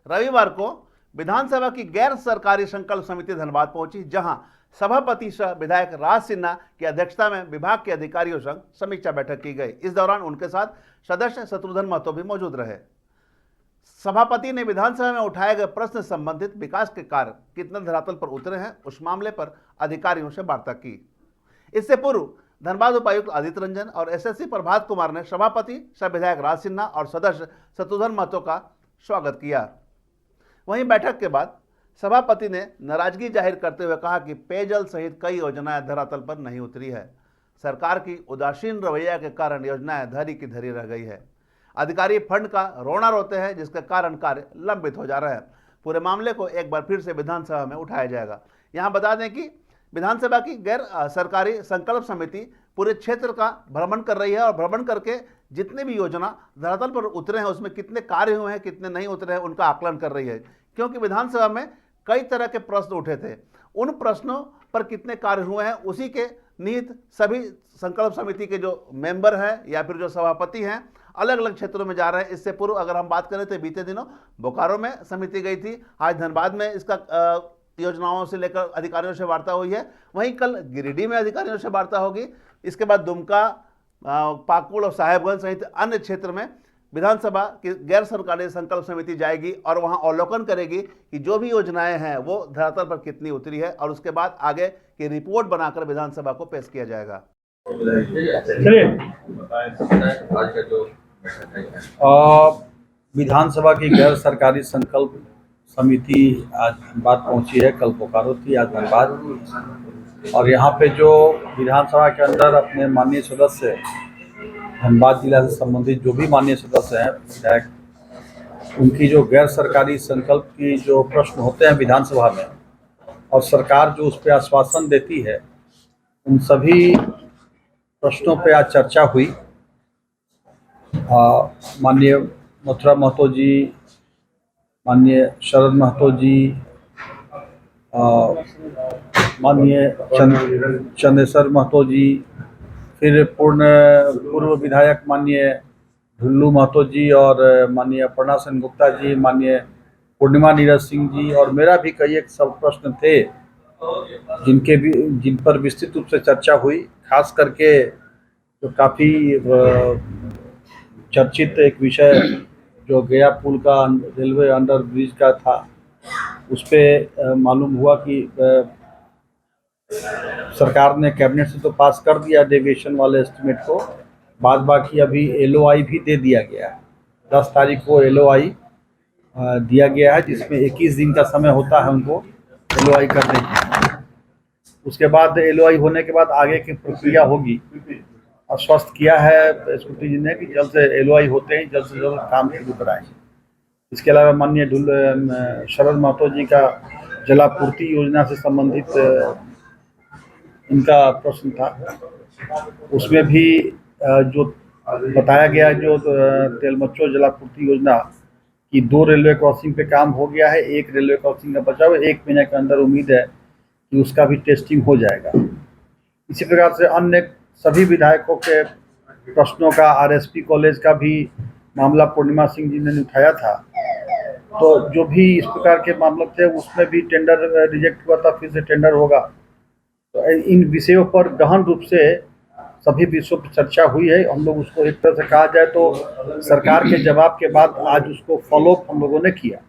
रविवार को विधानसभा की गैर सरकारी संकल्प समिति धनबाद पहुंची, जहां सभापति सह विधायक राज सिन्हा की अध्यक्षता में विभाग के अधिकारियों संग समीक्षा बैठक की गई। इस दौरान उनके साथ सदस्य शत्रुघ्न महतो भी मौजूद रहे। सभापति ने विधानसभा में उठाए गए प्रश्न संबंधित विकास के कार्य कितने धरातल पर उतरे हैं, उस मामले पर अधिकारियों से वार्ता की। इससे पूर्व धनबाद उपायुक्त आदित्य रंजन और एसएससी प्रभात कुमार ने सभापति सह विधायक राज सिन्हा और सदस्य शत्रुघ्न महतो का स्वागत किया। वहीं बैठक के बाद सभापति ने नाराजगी जाहिर करते हुए कहा कि पेयजल सहित कई योजनाएं धरातल पर नहीं उतरी है। सरकार की उदासीन रवैया के कारण योजनाएं धरी की धरी रह गई है। अधिकारी फंड का रोना रोते हैं, जिसके कारण कार्य लंबित हो जा रहा है। पूरे मामले को एक बार फिर से विधानसभा में उठाया जाएगा। यहाँ बता दें कि विधानसभा की गैर सरकारी संकल्प समिति पूरे क्षेत्र का भ्रमण कर रही है और भ्रमण करके जितने भी योजना धरातल पर उतरे हैं उसमें कितने कार्य हुए हैं, कितने नहीं उतरे हैं, उनका आकलन कर रही है। क्योंकि विधानसभा में कई तरह के प्रश्न उठे थे, उन प्रश्नों पर कितने कार्य हुए हैं उसी के निहित सभी संकल्प समिति के जो मेंबर हैं या फिर जो सभापति हैं अलग अलग क्षेत्रों में जा रहे हैं। इससे पूर्व अगर हम बात करें तो बीते दिनों बोकारो में समिति गई थी, आज धनबाद में इसका योजनाओं से लेकर अधिकारियों से वार्ता हुई है। वहीं कल गिरिडीह में अधिकारियों से वार्ता होगी। इसके बाद दुमका, पाकुड़ और साहेबगंज सहित अन्य क्षेत्र में विधानसभा की गैर सरकारी संकल्प समिति जाएगी और वहां अवलोकन करेगी कि जो भी योजनाएं हैं वो धरातल पर कितनी उतरी है और उसके बाद आगे की रिपोर्ट बनाकर विधानसभा को पेश किया जाएगा। विधानसभा की गैर सरकारी संकल्प समिति आज धनबाद पहुंची है। कल बोकारो थी, आज धनबाद। और यहाँ पे जो विधानसभा के अंदर अपने माननीय सदस्य, धनबाद जिला से संबंधित जो भी माननीय सदस्य हैं विधायक, उनकी जो गैर सरकारी संकल्प की जो प्रश्न होते हैं विधानसभा में और सरकार जो उस पर आश्वासन देती है, उन सभी प्रश्नों पे आज चर्चा हुई। माननीय मथुरा महतो जी, माननीय शरद महतो जी, माननीय चंदेश्वर महतो जी, फिर पूर्व विधायक माननीय ढुल्लू महतो जी और माननीय अपर्णा सेनगुप्ता जी, माननीय पूर्णिमा नीरज सिंह जी और मेरा भी कई एक सब प्रश्न थे जिन पर विस्तृत रूप से चर्चा हुई। खास करके जो काफ़ी चर्चित एक विषय जो गया पुल का रेलवे अंडर ब्रिज का था, उस पर मालूम हुआ कि सरकार ने कैबिनेट से तो पास कर दिया डेविएशन वाले एस्टिमेट को, बाद बाकी अभी LOI भी दे दिया गया है। 10 तारीख को LOI दिया गया है, जिसमें 21 दिन का समय होता है उनको LOI करने की। उसके बाद LOI होने के बाद आगे की प्रक्रिया होगी। आश्वस्त किया है स्मृति जी ने कि जल्द से LOI होते ही जल्द से जल्द काम शुरू कराएंगे। इसके अलावा माननीय शरद महतो जी का जलापूर्ति योजना से संबंधित इनका प्रश्न था, उसमें भी जो बताया गया जो तेलमच्चो जलापूर्ति योजना की 2 रेलवे क्रॉसिंग पे काम हो गया है, 1 रेलवे क्रॉसिंग का बचा हुआ है। 1 महीने के अंदर उम्मीद है कि उसका भी टेस्टिंग हो जाएगा। इसी प्रकार से अन्य सभी विधायकों के प्रश्नों का, RSP कॉलेज का भी मामला पूर्णिमा सिंह जी ने उठाया था, तो जो भी इस प्रकार के मामले थे उसमें भी टेंडर रिजेक्ट हुआ था, फिर से टेंडर होगा। तो इन विषयों पर गहन रूप से सभी विषयों पर चर्चा हुई है। हम लोग उसको एक तरह से कहा जाए तो सरकार के जवाब के बाद आज उसको फॉलोअप हम लोगों ने किया।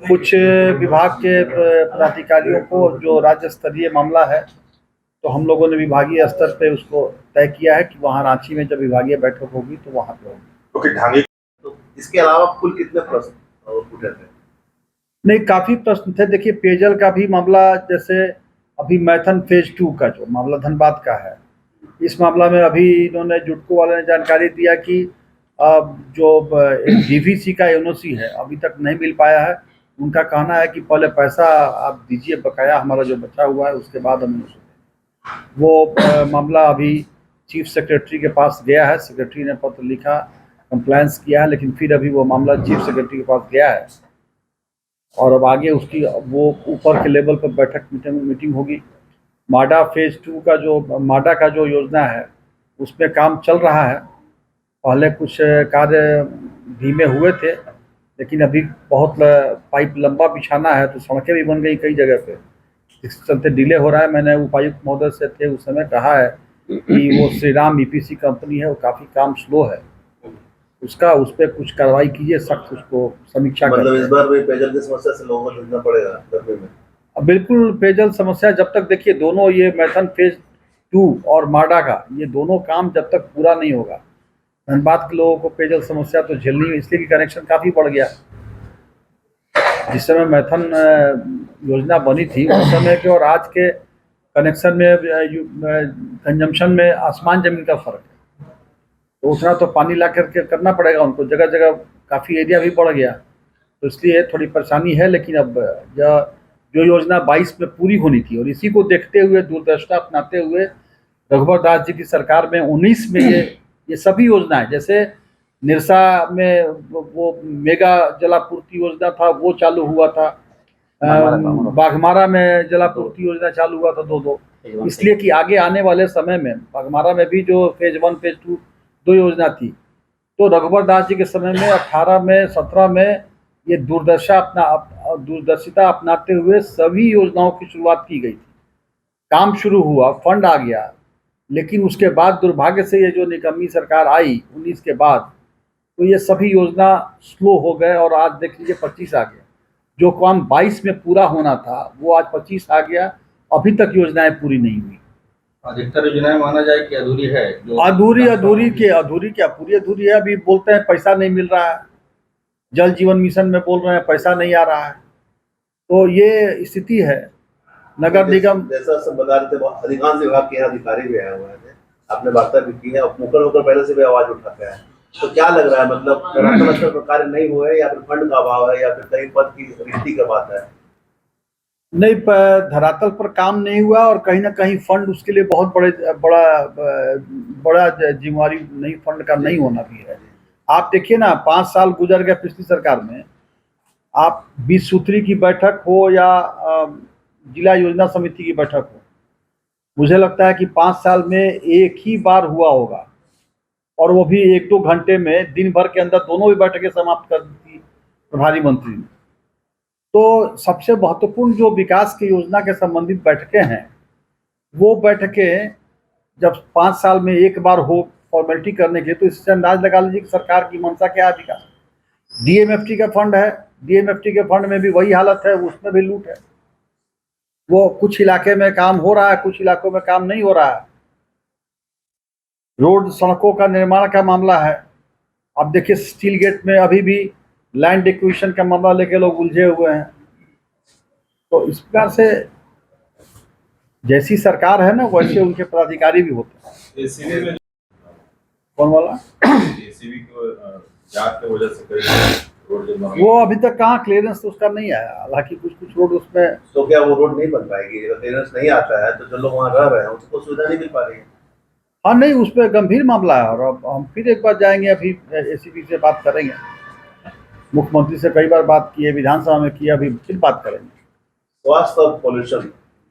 कुछ विभाग के पदाधिकारियों को जो राज्य स्तरीय मामला है, तो हम लोगों ने विभागीय स्तर पे उसको तय किया है कि वहाँ रांची में जब विभागीय बैठक होगी तो वहाँ पे होगी। तो इसके अलावा कुल कितने प्रश्न उठे थे? नहीं, काफ़ी प्रश्न थे। देखिए, पेयजल का भी मामला, जैसे अभी मैथन फेज 2 का जो मामला धनबाद का है, इस मामला में अभी इन्होंने जुटको वाले ने जानकारी दिया कि जो DVC का NOC है अभी तक नहीं मिल पाया है। उनका कहना है कि पहले पैसा आप दीजिए, बकाया हमारा जो बचा हुआ है, उसके बाद हम वो मामला अभी चीफ सेक्रेटरी के पास गया है। सेक्रेटरी ने पत्र लिखा, कंप्लायंस किया है, लेकिन फिर अभी वो मामला चीफ सेक्रेटरी के पास गया है और अब आगे उसकी वो ऊपर के लेवल पर बैठक मीटिंग होगी। माडा फेज 2 का जो माडा का जो योजना है उसमें काम चल रहा है। पहले कुछ कार्य धीमे हुए थे, लेकिन अभी बहुत पाइप लंबा बिछाना है, तो सड़कें भी बन गई कई जगह पे, इस चलते डिले हो रहा है। मैंने उपायुक्त महोदय से थे उस समय कहा है कि वो श्री राम ईपीसी कंपनी है, वो काफ़ी काम स्लो है, उसका उस पर कुछ कार्रवाई कीजिए, सख्त उसको समीक्षा मतलब इस करके। बार भी पेयजल की समस्या से लोगों को जूझना पड़ेगा गर्मी में। अब बिल्कुल पेयजल समस्या जब तक, देखिए दोनों ये मैथन फेज 2 और माडा का ये दोनों काम जब तक पूरा नहीं होगा, धनबाद के लोगों को पेयजल समस्या तो झेलनी है, इसलिए कि कनेक्शन काफ़ी बढ़ गया। जिस समय मैथन योजना बनी थी उस समय के और आज के कनेक्शन में कंजम्पशन में आसमान जमीन का फर्क है, तो उतना तो पानी ला करके करना पड़ेगा उनको, जगह जगह काफ़ी एरिया भी बढ़ गया, तो इसलिए थोड़ी परेशानी है। लेकिन अब जो योजना 22 में पूरी होनी थी और इसी को देखते हुए दूरदर्शिता अपनाते हुए रघुवर दास जी की सरकार में 19 में ये सभी योजनाएं, जैसे निरसा में वो मेगा जलापूर्ति योजना था वो चालू हुआ था, बाघमारा में जलापूर्ति योजना चालू हुआ था दो, इसलिए कि आगे आने वाले समय में बाघमारा में भी जो फेज 1 फेज 2 दो योजना थी, तो रघुवर दास जी के समय में 18 में 17 में ये दूरदर्शिता अपनाते हुए सभी योजनाओं की शुरुआत की गई थी, काम शुरू हुआ, फंड आ गया, लेकिन उसके बाद दुर्भाग्य से ये जो निकम्मी सरकार आई 19 के बाद, तो ये सभी योजना स्लो हो गए और आज देख लीजिए 25 आ गया। जो काम 22 में पूरा होना था वो आज 25 आ गया, अभी तक योजनाएं पूरी नहीं हुई। अधिकतर योजनाएं माना जाए कि अधूरी है, अधूरी क्या पूरी अधूरी है। अभी बोलते हैं पैसा नहीं मिल रहा है, जल जीवन मिशन में बोल रहे हैं पैसा नहीं आ रहा है, तो ये स्थिति है। नगर निगम जैसा सब बता रहे थे, अधिकांश विभाग के अधिकारी भी आए हुए थे, आपने वार्ता भी की है और मुकर होकर पहले से भी आवाज उठाते हैं, तो क्या लग रहा है, मतलब धरातल स्तर पर कार्य नहीं हुए या फिर फंड का अभाव है या फिर कहीं पद की रिक्ति का बात है? नहीं, धरातल पर काम नहीं हुआ और कहीं ना कहीं फंड उसके लिए बहुत बड़ा जिम्मेवारी नहीं, फंड का नहीं होना भी है। आप देखिए ना, 5 साल गुजर गए पिछली सरकार में, आप 20 सूत्री की बैठक हो या जिला योजना समिति की बैठक हो, मुझे लगता है कि 5 साल में एक ही बार हुआ होगा, और वो भी 1-2 घंटे में, दिन भर के अंदर दोनों भी बैठकें समाप्त कर दी प्रभारी मंत्री ने। तो सबसे महत्वपूर्ण जो विकास की योजना के संबंधित बैठकें हैं, वो बैठकें जब 5 साल में एक बार हो फॉर्मेलिटी करने के, तो इससे अंदाज लगा लीजिए कि सरकार की मंशा क्या है विकास। डीएमएफटी का फंड है, डीएमएफटी के फंड में भी वही हालत है, उसमें भी लूट है। वो कुछ इलाके में काम हो रहा है, कुछ इलाकों में काम नहीं हो रहा है। रोड सड़कों का निर्माण का मामला है, अब देखिए स्टील गेट में अभी भी लैंड एक्विजिशन का मामला लेके लोग उलझे हुए हैं। तो इस प्रकार से जैसी सरकार है ना, वैसे उनके पदाधिकारी भी होते हैं। एसीबी में कौन वाला? एसीबी को जांच की वजह से कई रोड वो अभी तक कहाँ क्लियरेंस तो उसका नहीं आया, हालांकि कुछ रोड उसमें। तो क्या वो रोड नहीं बन पाएगी? अगर क्लियरेंस नहीं आता है तो जो लोग वहाँ रह रहे हैं उनको सुविधा नहीं मिल पा रही है। हाँ नहीं, उस पर गंभीर मामला है, और अब हम फिर एक बार जाएंगे, अभी एसीबी से बात करेंगे, मुख्यमंत्री से कई बार बात की है, विधानसभा में की, अभी फिर बात करेंगे। स्वास्थ्य और पॉल्यूशन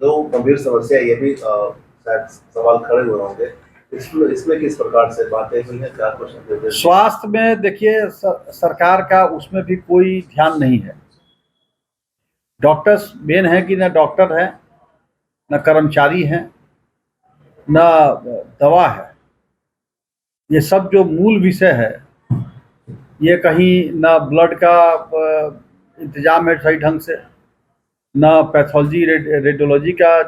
दो गंभीर समस्या, ये भी शायद सवाल खड़े हुए होंगे, इसमें किस प्रकार से बातें हुई हैं, क्या क्वेश्चन? स्वास्थ्य में देखिए सरकार का उसमें भी कोई ध्यान नहीं है। डॉक्टर्स मेन है कि न डॉक्टर है, न कर्मचारी हैं, न दवा है। ये सब जो मूल विषय है, ये कहीं न ब्लड का इंतजाम है सही ढंग से, न पैथोलॉजी रेडियोलॉजी का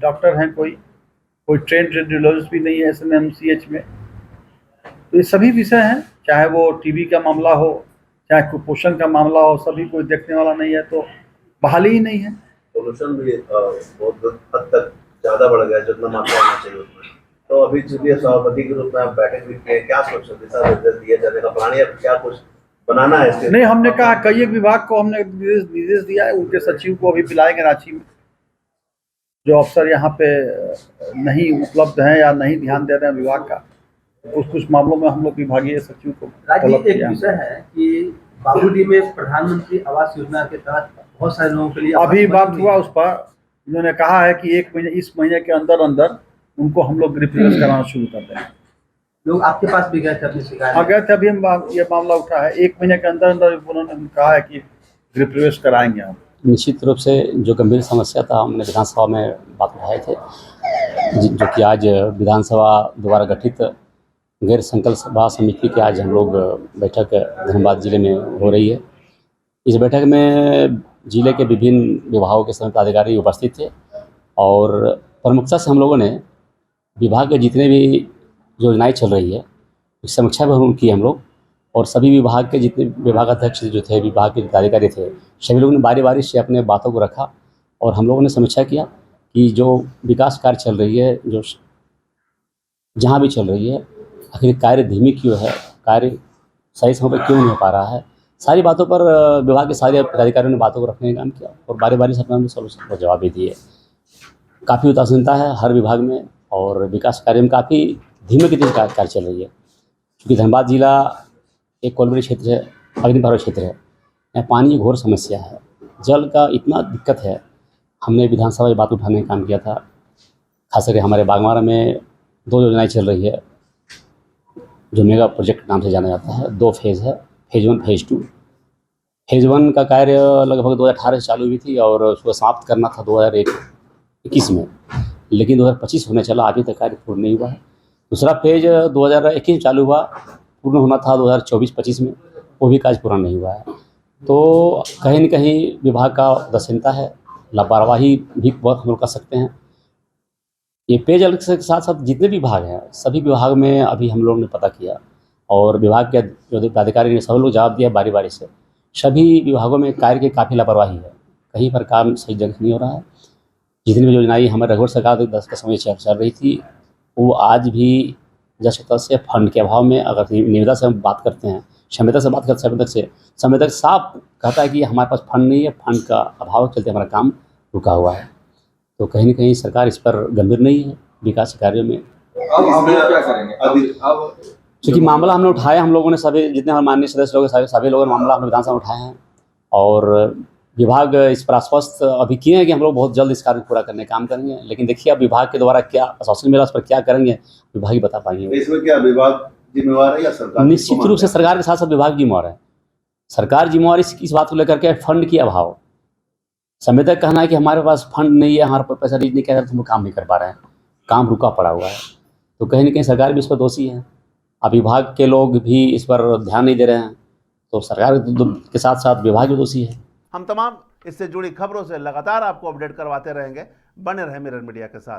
डॉक्टर हैं, कोई ट्रेंड रेडियोलॉजिस्ट भी नहीं है SNMCH में। तो ये सभी विषय हैं, चाहे वो टीबी का मामला हो, चाहे कुपोषण का मामला हो, सभी कोई देखने वाला नहीं है, तो बहाली ही नहीं है। पोल्यूशन भी बहुत हद तक ज़्यादा बढ़ गया, जितना मात्रा होना चाहिए उसमें। तो अभी चूंकि सभापति के रूप में आप बैठक भी किए, क्या सोच रहे दिशा निर्देश दिए जाने का प्लान, या क्या कुछ बनाना है इसके? नहीं, हमने कहा कई एक विभाग को हमने निर्देश दिया है, उनके सचिव को अभी बुलाएंगे रांची में, जो अफसर यहाँ पे नहीं उपलब्ध हैं या नहीं ध्यान दे रहे हैं विभाग का, कुछ मामलों में हम लोग विभागीय सचिव को राजीव, एक विषय है कि बाबूडी में प्रधानमंत्री आवास योजना के तहत बहुत सारे लोगों के लिए अभी बात हुआ उस पर, उन्होंने कहा है कि 1 महीने, इस महीने के अंदर अंदर उनको हम लोग रिप्लेस कराना शुरू कर देंगे। लोग आपके पास भी गए थे अपनी शिकायत। गए थे, अभी हम ये मामला उठा है, 1 महीने के अंदर अंदर उन्होंने कहा है कि गृह प्रवेश कराएंगे हम। निश्चित रूप से जो गंभीर समस्या था हमने विधानसभा में बात उठाए थे, जो कि आज विधानसभा द्वारा गठित गैर संकल्प सभा समिति की आज हम लोग बैठक धनबाद जिले में हो रही है। इस बैठक में जिले के विभिन्न विभागों के सभी पदाधिकारी उपस्थित थे और प्रमुखता से हम लोगों ने विभाग के जितने भी योजनाएं चल रही है उसकी समीक्षा भी की हम लोग, और सभी विभाग के जितने विभागाध्यक्ष जो थे, विभाग के अधिकारी थे, सभी लोगों ने बारी बारी से अपने बातों को रखा और हम लोगों ने समीक्षा किया कि जो विकास कार्य चल रही है, जो जहाँ भी चल रही है, आखिर कार्य धीमी क्यों है, कार्य सही समय पर क्यों नहीं हो पा रहा है। सारी बातों पर विभाग के सारे अधिकारियों ने बातों को रखने का काम किया और बारी बारी से अपने सॉल्यूशन को जवाब भी दिए। काफ़ी उदासीनता है हर विभाग में और विकास कार्य में काफ़ी धीमे गति से कार्य चल रही है। क्योंकि धनबाद जिला एक कोलबरी क्षेत्र है, अग्निपर्वत क्षेत्र है, यहाँ पानी की घोर समस्या है, जल का इतना दिक्कत है। हमने विधानसभा में बात उठाने का काम किया था। खास करके हमारे बागमारा में 2 योजनाएं चल रही है जो मेगा प्रोजेक्ट नाम से जाना जाता है। 2 फेज़ है, फेज़ 1 फेज़ 2। फेज़ 1 का कार्य लगभग 2018 से चालू हुई थी और उसको समाप्त करना था 2021 में, लेकिन 2025 होने चला, अभी तक कार्य पूर्ण नहीं हुआ है। दूसरा फेज़ 2021 में चालू हुआ, पूर्ण होना था 2024-25 में, वो भी कार्य पूरा नहीं हुआ है। तो कहीं न कहीं विभाग का उदासीनता है, लापरवाही भी बहुत हम लोग कर सकते हैं। ये पेयजल के साथ साथ जितने भी विभाग हैं, सभी विभाग में अभी हम लोगों ने पता किया और विभाग के जो पदाधिकारी ने सब लोग जवाब दिया बारी बारी से। सभी विभागों में कार्य की काफ़ी लापरवाही है, कहीं पर काम सही जगह नहीं हो रहा है। जितनी भी योजनाएं हमारे रघुवर सरकार 10 का समय चल रही थी, वो आज भी जैसे से फंड के अभाव में, अगर निविदा से हम बात करते हैं, संवेदक से बात करते हैं, संवेदक साफ कहता है कि हमारे पास फंड नहीं है, फंड का अभाव के चलते हमारा काम रुका हुआ है। तो कहीं न कहीं सरकार इस पर गंभीर नहीं है विकास कार्यों में। अब क्या करेंगे? अब क्योंकि मामला हमने उठाया, हम लोगों ने सभी जितने हमारे माननीय सदस्य लोग सभी लोगों ने मामला हमने विधानसभा में उठाए हैं और विभाग इस पर आश्वस्त अभी किए हैं कि हम लोग बहुत जल्द इस कार्य को पूरा करने का काम करेंगे। लेकिन देखिए अब विभाग के द्वारा क्या आश्वासन मिला, उस पर क्या करेंगे विभाग ही बता पाएंगे। इसमें क्या विभाग जिम्मेवार है या सरकार? निश्चित रूप से सरकार के साथ साथ विभाग जिम्मेवार है। सरकार जिम्मेवार इस बात को लेकर के फंड की अभाव, संवेदक कहना है कि हमारे पास फंड नहीं है, हमारे पास पैसा रीच नहीं कर रहा, तो हम काम नहीं कर पा रहे हैं, काम रुका पड़ा हुआ है। तो कहीं न कहीं सरकार भी इस पर दोषी है। अब विभाग के लोग भी इस पर ध्यान नहीं दे रहे हैं, तो सरकार के साथ साथ विभाग भी दोषी है। हम तमाम इससे जुड़ी खबरों से लगातार आपको अपडेट करवाते रहेंगे। बने रहें मिरर मीडिया के साथ।